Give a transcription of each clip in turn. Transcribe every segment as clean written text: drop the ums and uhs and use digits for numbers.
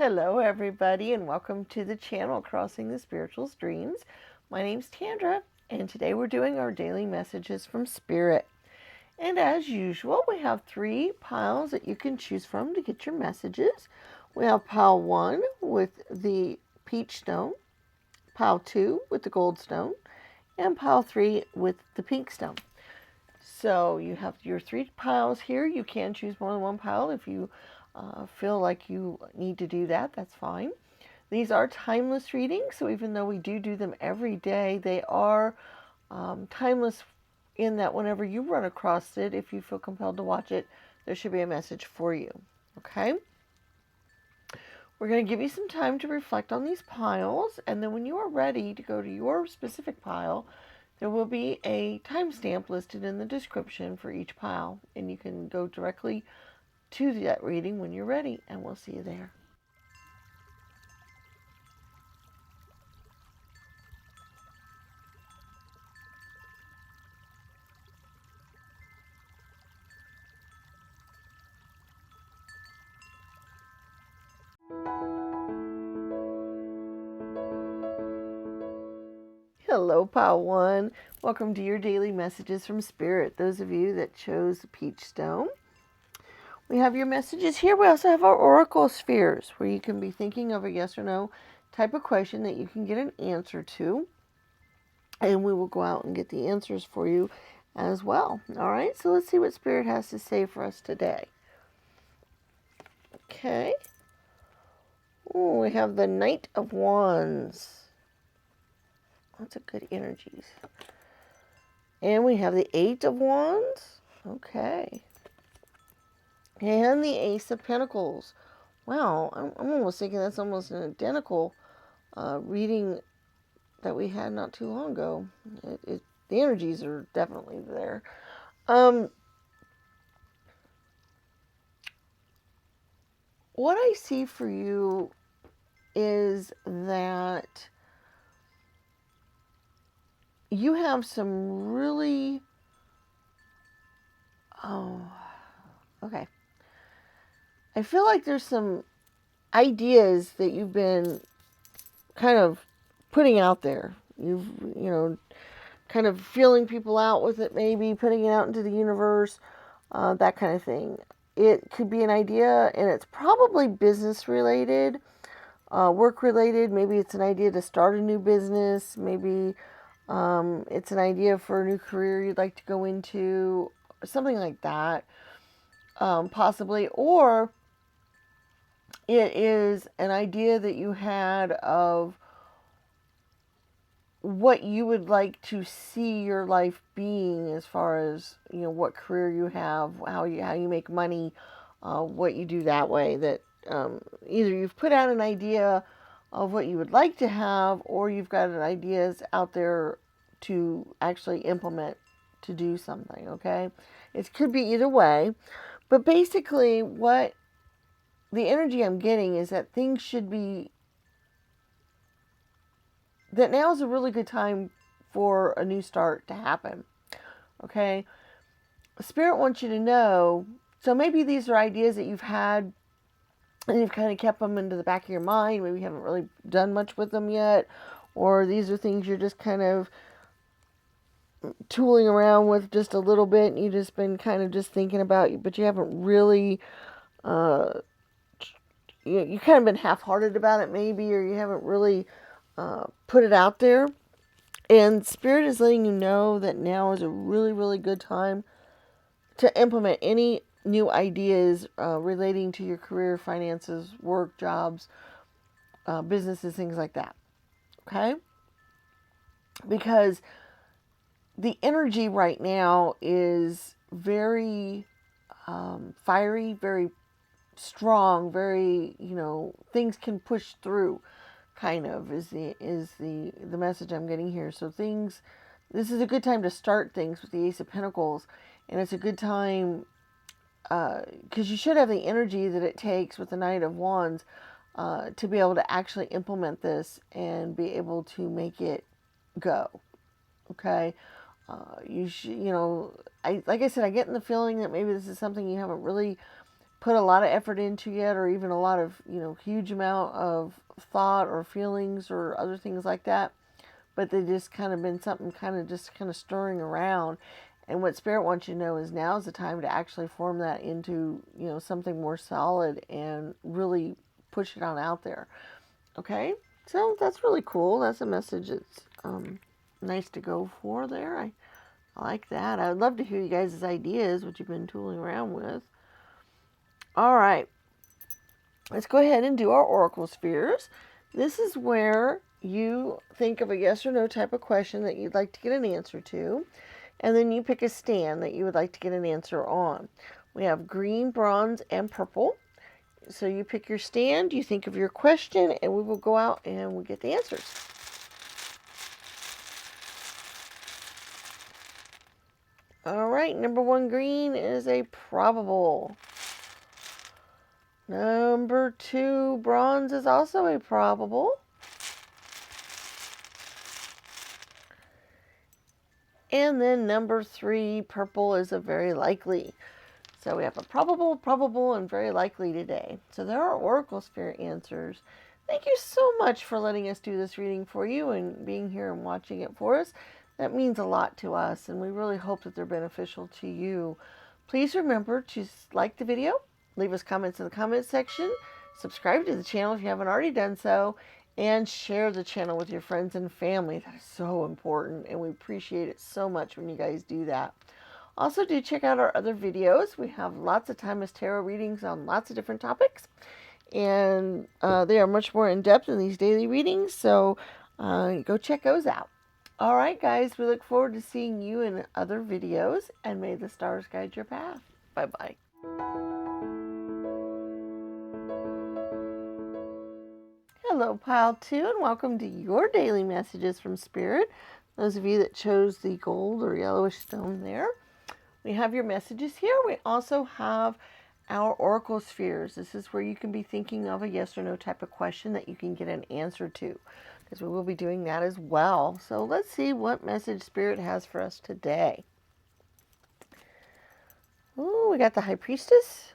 Hello everybody and welcome to the channel Crossing the Spiritual Streams. My name's Tandra and today we're doing our daily messages from Spirit. And as usual, we have 3 piles that you can choose from to get your messages. We have pile 1 with the peach stone, pile 2 with the gold stone, and pile 3 with the pink stone. So you have your 3 piles here. You can choose more than one pile if you feel like you need to do that. That's fine. These are timeless readings, so even though we do them every day, they are timeless in that whenever you run across it, if you feel compelled to watch it, there should be a message for you. Okay? We're going to give you some time to reflect on these piles, and then when you are ready to go to your specific pile, there will be a timestamp listed in the description for each pile, and you can go directly to that reading when you're ready, and we'll see you there. Hello, Pile 1. Welcome to your daily messages from Spirit. Those of you that chose the peach stone. We have your messages here. We also have our oracle spheres where you can be thinking of a yes or no type of question that you can get an answer to. And we will go out and get the answers for you as well. All right, so let's see what Spirit has to say for us today. Okay. Ooh, we have the Knight of Wands. Lots of good energies. And we have the 8 of Wands. Okay. And the Ace of Pentacles. Wow, I'm almost thinking that's almost an identical reading that we had not too long ago. The energies are definitely there. What I see for you is that you have some really... okay. I feel like there's some ideas that you've been kind of putting out there. You know, kind of feeling people out with it, maybe putting it out into the universe, that kind of thing. It could be an idea, and it's probably business related, work related. Maybe it's an idea to start a new business. Maybe it's an idea for a new career you'd like to go into, something like that, possibly. Or it is an idea that you had of what you would like to see your life being, as far as, you know, what career you have, how you make money, what you do that way. That either you've put out an idea of what you would like to have, or you've got ideas out there to actually implement to do something. Okay, it could be either way, but basically what the energy I'm getting is that things should be, that now is a really good time for a new start to happen. Okay? Spirit wants you to know, so maybe these are ideas that you've had and you've kind of kept them into the back of your mind. Maybe you haven't really done much with them yet, or these are things you're just kind of tooling around with just a little bit, and you've just been kind of just thinking about, but you haven't really you kind of been half-hearted about it maybe, or you haven't really put it out there. And Spirit is letting you know that now is a really, really good time to implement any new ideas relating to your career, finances, work, jobs, businesses, things like that. Okay? Because the energy right now is very fiery, very strong, very, you know, things can push through, kind of is the message I'm getting here. So this is a good time to start things with the Ace of Pentacles, and it's a good time because you should have the energy that it takes with the Knight of Wands to be able to actually implement this and be able to make it go. Okay, like I said, I get in the feeling that maybe this is something you haven't really put a lot of effort into yet, or even a lot of, huge amount of thought or feelings or other things like that. But they just kind of been something kind of stirring around. And what Spirit wants you to know is now's the time to actually form that into, something more solid and really push it on out there. Okay? So that's really cool. That's a message that's nice to go for there. I like that. I would love to hear you guys' ideas, what you've been tooling around with. All right. Let's go ahead and do our Oracle Spheres. This is where you think of a yes or no type of question that you'd like to get an answer to. And then you pick a stand that you would like to get an answer on. We have green, bronze, and purple. So you pick your stand, you think of your question, and we will go out and we'll get the answers. All right, number 1 green is a probable. Number 2 bronze is also a probable. And then number 3 purple is a very likely. So we have a probable, and very likely today. So there are Oracle Spirit answers. Thank you so much for letting us do this reading for you and being here and watching it for us. That means a lot to us, and we really hope that they're beneficial to you. Please remember to like the video, leave us comments in the comments section, subscribe to the channel if you haven't already done so, and share the channel with your friends and family. That is so important, and we appreciate it so much when you guys do that. Also, do check out our other videos. We have lots of timeless tarot readings on lots of different topics, and they are much more in-depth than these daily readings, so go check those out. All right, guys, we look forward to seeing you in other videos, and may the stars guide your path. Bye-bye. Hello, Pile 2, and welcome to your daily messages from Spirit. Those of you that chose the gold or yellowish stone there. We have your messages here. We also have our Oracle Spheres. This is where you can be thinking of a yes or no type of question that you can get an answer to, because we will be doing that as well. So let's see what message Spirit has for us today. Oh, we got the High Priestess.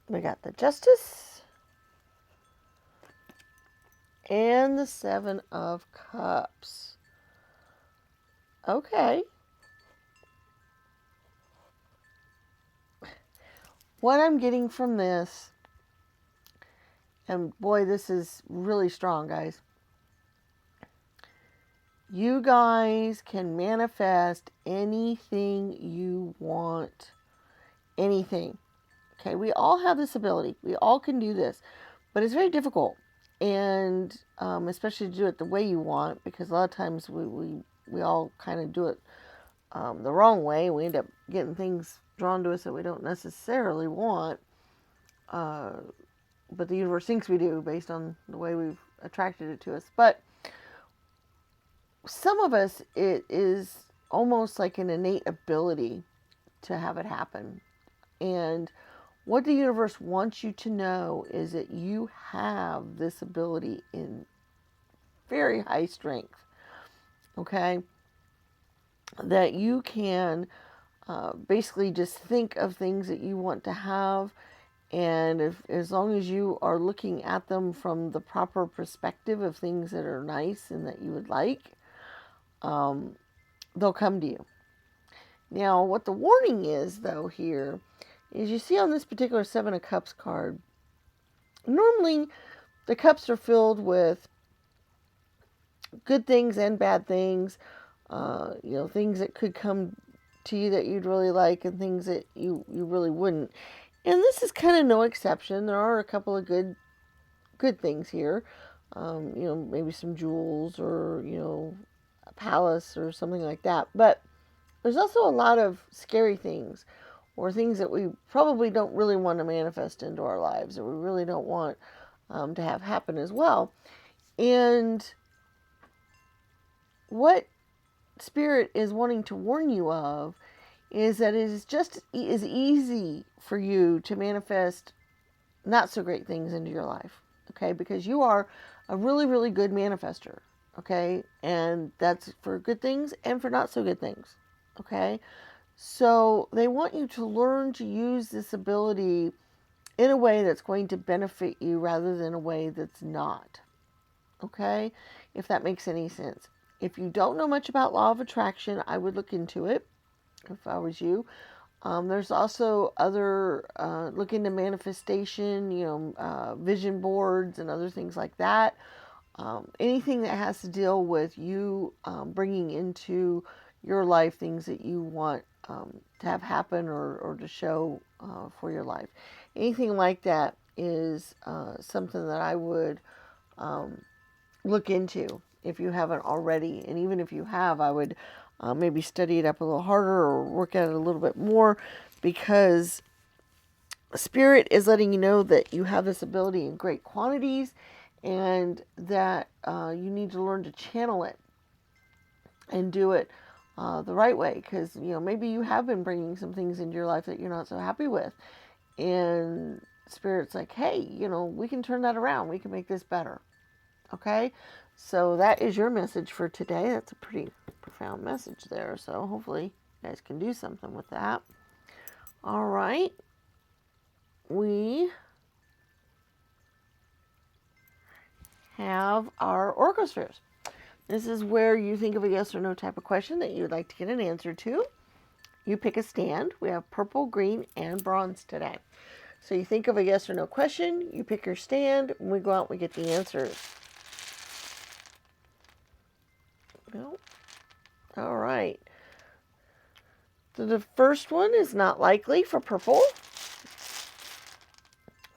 We got the Justice. And the 7 of Cups. Okay. What I'm getting from this, and boy, this is really strong, guys. You guys can manifest anything you want. Anything. Okay, we all have this ability. We all can do this, but it's very difficult, and especially to do it the way you want, because a lot of times we all kind of do it the wrong way. We end up getting things drawn to us that we don't necessarily want, but the universe thinks we do based on the way we've attracted it to us. But some of us, it is almost like an innate ability to have it happen. And what the universe wants you to know is that you have this ability in very high strength. Okay? That you can basically just think of things that you want to have, and as long as you are looking at them from the proper perspective of things that are nice and that you would like, they'll come to you. Now, what the warning is, though, here, is you see on this particular 7 of Cups card, normally the cups are filled with good things and bad things, things that could come to you that you'd really like, and things that you really wouldn't. And this is kind of no exception. There are a couple of good things here. Maybe some jewels, or, a palace or something like that. But there's also a lot of scary things, or things that we probably don't really want to manifest into our lives, or we really don't want to have happen as well. And what Spirit is wanting to warn you of is that it is just as easy for you to manifest not so great things into your life, okay? Because you are a really, really good manifester, okay? And that's for good things and for not so good things, okay? So they want you to learn to use this ability in a way that's going to benefit you rather than a way that's not. Okay? If that makes any sense. If you don't know much about law of attraction, I would look into it if I was you. There's also other, look into manifestation, vision boards and other things like that. Anything that has to deal with you bringing into your life things that you want to have happen or to show for your life. Anything like that is something that I would look into if you haven't already. And even if you have, I would maybe study it up a little harder or work at it a little bit more, because Spirit is letting you know that you have this ability in great quantities and that you need to learn to channel it and do it the right way, because maybe you have been bringing some things into your life that you're not so happy with, and Spirit's like, hey, we can turn that around, we can make this better. Okay, so that is your message for today. That's a pretty profound message there, so hopefully you guys can do something with that. All right, we have our oracle spheres. This is where you think of a yes or no type of question that you would like to get an answer to. You pick a stand. We have purple, green, and bronze today. So you think of a yes or no question, you pick your stand, and we go out and we get the answers. Well, all right. So the first one is not likely for purple.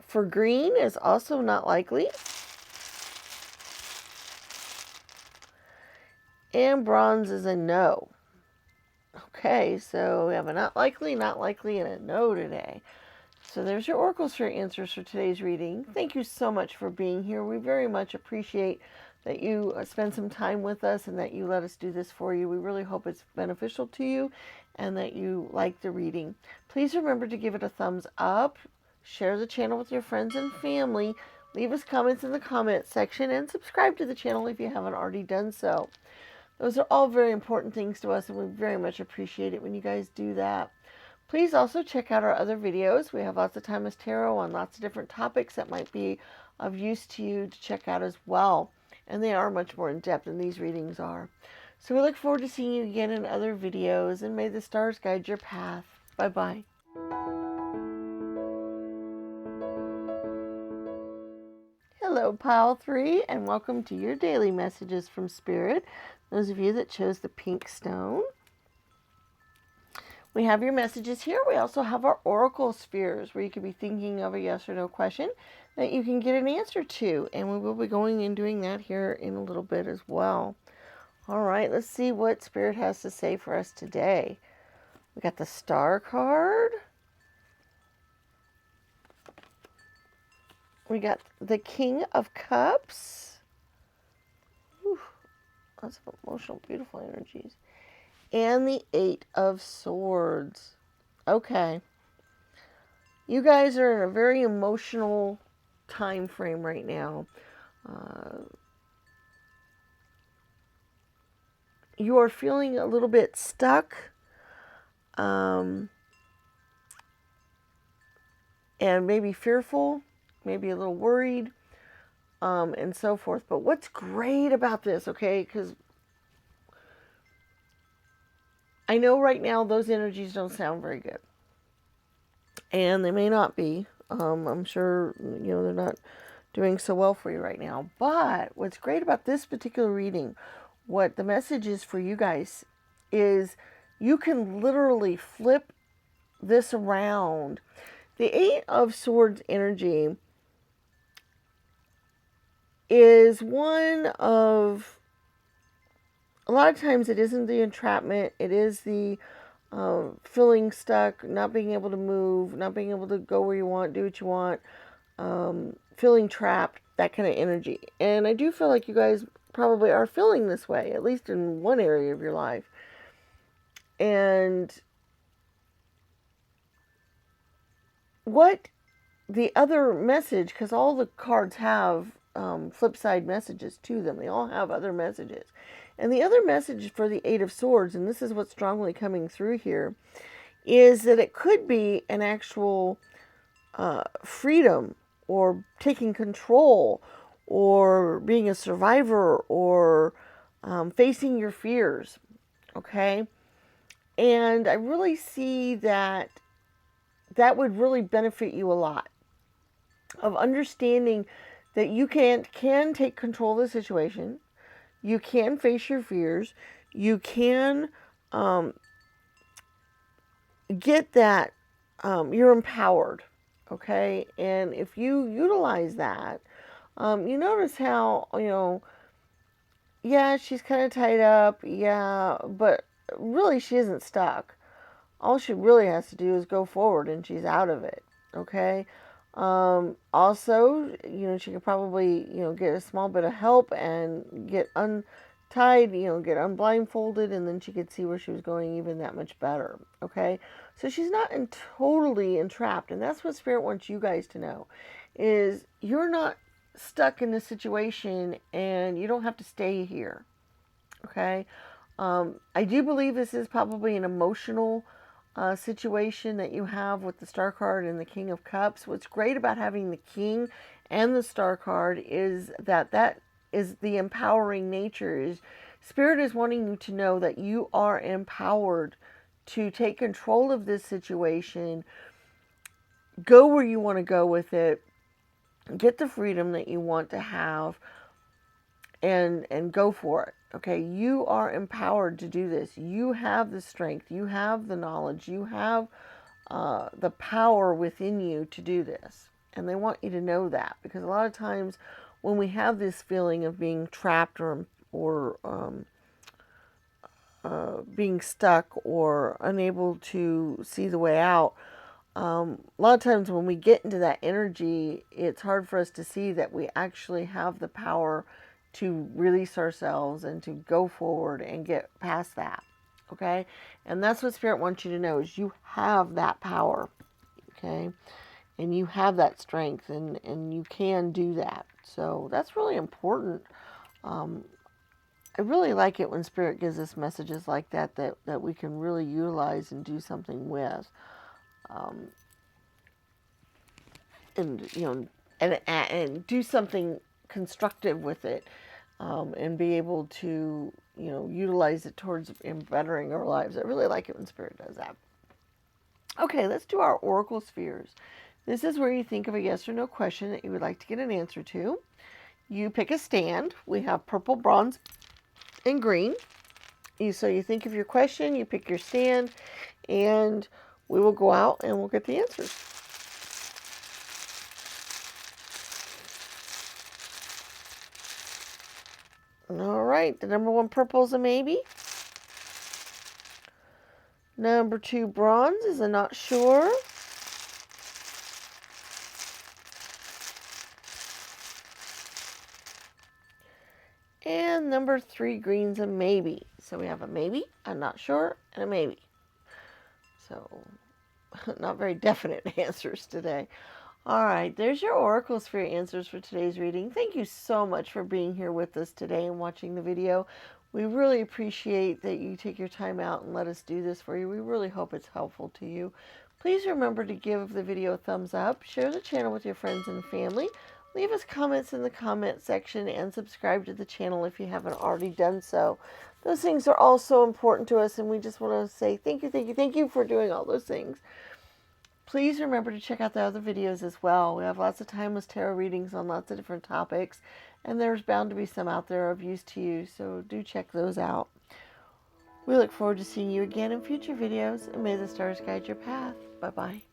For green is also not likely. And bronze is a no. Okay, so we have a not likely, and a no today. So there's your oracle sphere answers for today's reading. Thank you so much for being here. We very much appreciate that you spend some time with us and that you let us do this for you. We really hope it's beneficial to you and that you like the reading. Please remember to give it a thumbs up, share the channel with your friends and family, leave us comments in the comments section, and subscribe to the channel if you haven't already done so. Those are all very important things to us, and we very much appreciate it when you guys do that. Please also check out our other videos. We have lots of Timeless Tarot on lots of different topics that might be of use to you to check out as well. And they are much more in-depth than these readings are. So we look forward to seeing you again in other videos, and may the stars guide your path. Bye-bye. Hello, Pile 3, and welcome to your daily messages from Spirit. Those of you that chose the pink stone. We have your messages here. We also have our oracle spheres where you could be thinking of a yes or no question that you can get an answer to. And we will be going and doing that here in a little bit as well. All right, let's see what Spirit has to say for us today. We got the Star card. We got the King of Cups. Whew, lots of emotional, beautiful energies. And the Eight of Swords. Okay. You guys are in a very emotional time frame right now. You are feeling a little bit stuck. And maybe fearful. Maybe a little worried. And so forth. But what's great about this, okay, because I know right now those energies don't sound very good. And they may not be. I'm sure, they're not doing so well for you right now. But what's great about this particular reading, what the message is for you guys, is you can literally flip this around. The Eight of Swords energy is one of, a lot of times it isn't the entrapment, it is the feeling stuck, not being able to move, not being able to go where you want, do what you want, feeling trapped, that kind of energy. And I do feel like you guys probably are feeling this way, at least in one area of your life. And what the other message, because all the cards have flip side messages to them, they all have other messages. And the other message for the Eight of Swords, and this is what's strongly coming through here, is that it could be an actual freedom, or taking control, or being a survivor, or facing your fears. Okay? And I really see that that would really benefit you a lot, of understanding that you can take control of the situation. You can face your fears. You can get that you're empowered. Okay? And if you utilize that, you notice how, yeah, she's kind of tied up. Yeah, but really she isn't stuck. All she really has to do is go forward and she's out of it. Okay? Also, she could probably, get a small bit of help and get untied, get unblindfolded, and then she could see where she was going even that much better. Okay? So she's not totally entrapped, and that's what Spirit wants you guys to know, is you're not stuck in this situation and you don't have to stay here. Okay? I do believe this is probably an emotional situation that you have with the Star card and the King of Cups. What's great about having the King and the Star card is that is the empowering nature. Is Spirit is wanting you to know that you are empowered to take control of this situation, go where you want to go with it, get the freedom that you want to have, and go for it. Okay, you are empowered to do this. You have the strength, you have the knowledge, you have the power within you to do this. And they want you to know that, because a lot of times when we have this feeling of being trapped, or being stuck, or unable to see the way out, a lot of times when we get into that energy, it's hard for us to see that we actually have the power to release ourselves and to go forward and get past that. Okay? And that's what Spirit wants you to know, is you have that power. Okay? And you have that strength, and you can do that. So that's really important. I really like it when Spirit gives us messages like that we can really utilize and do something with. And do something constructive with it, and be able to, utilize it towards bettering our lives. I really like it when Spirit does that. Okay, let's do our Oracle Spheres. This is where you think of a yes or no question that you would like to get an answer to. You pick a stand. We have purple, bronze, and green. So you think of your question, you pick your stand, and we will go out and we'll get the answers. All right, the number 1 purple is a maybe. Number 2 bronze is a not sure. And number 3 green's a maybe. So we have a maybe, a not sure, and a maybe. So not very definite answers today. All right, there's your Oracle Sphere answers for today's reading. Thank you so much for being here with us today and watching the video. We really appreciate that you take your time out and let us do this for you. We really hope it's helpful to you. Please remember to give the video a thumbs up, share the channel with your friends and family, leave us comments in the comment section, and subscribe to the channel if you haven't already done so. Those things are all so important to us, and we just want to say thank you for doing all those things. Please remember to check out the other videos as well. We have lots of timeless tarot readings on lots of different topics, and there's bound to be some out there of use to you, so do check those out. We look forward to seeing you again in future videos, and may the stars guide your path. Bye-bye.